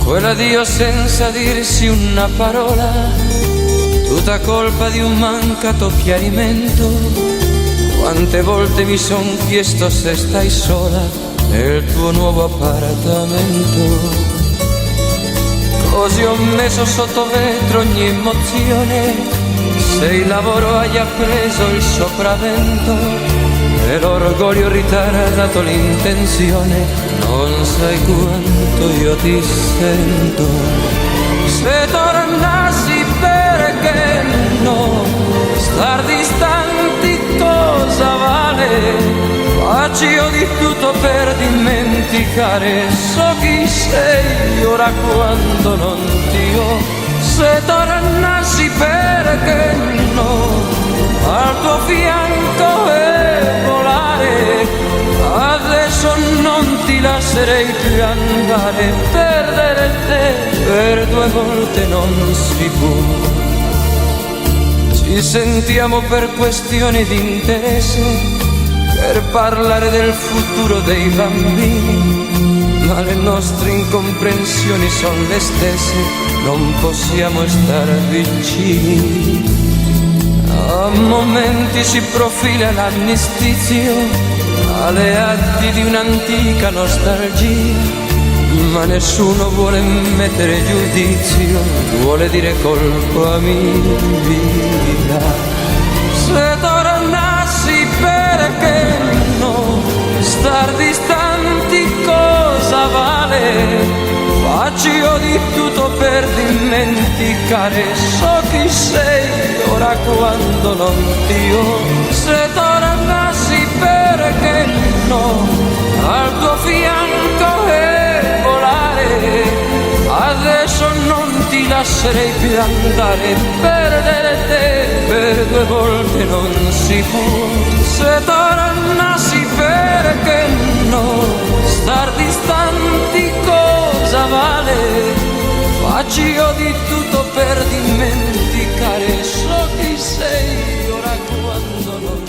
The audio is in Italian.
quell'addio senza dirsi una parola, tutta colpa di un mancato chiarimento. Quante volte mi son chiesto se stai sola nel tuo nuovo appartamento. Così ho messo sotto vetro ogni emozione, se il lavoro haya preso il sopravvento e l'orgoglio ritardato l'intenzione, non sai quanto io ti sento. Se tornassi, perché no? Star distanti cosa vale? Faccio io di tutto per dimenticare, so chi sei ora quando non ti ho. Se tornassi, perché no? Al tuo fianco e volare, adesso non ti lascerei più andare. Perdere te per due volte non si può. Ci sentiamo per questioni di interesse, per parlare del futuro dei bambini, ma le nostre incomprensioni sono le stesse, non possiamo stare vicini. A momenti si profila l'armistizio, alleati di un'antica nostalgia, ma nessuno vuole mettere giudizio, vuole dire colpa mia. Se tornassi, perché no? Star distanti cosa vale? Faccio io di tutto per dimenticare, so chi sei ora quando non ti ho. Se tornassi, perché no? Al tuo fianco e volare, adesso non ti lascerei più andare. Perdere te per due volte non si può. Se tornassi, perché no? Star distanti cosa vale? Faccio io di tutto per dimenticare, so chi sei ora quando non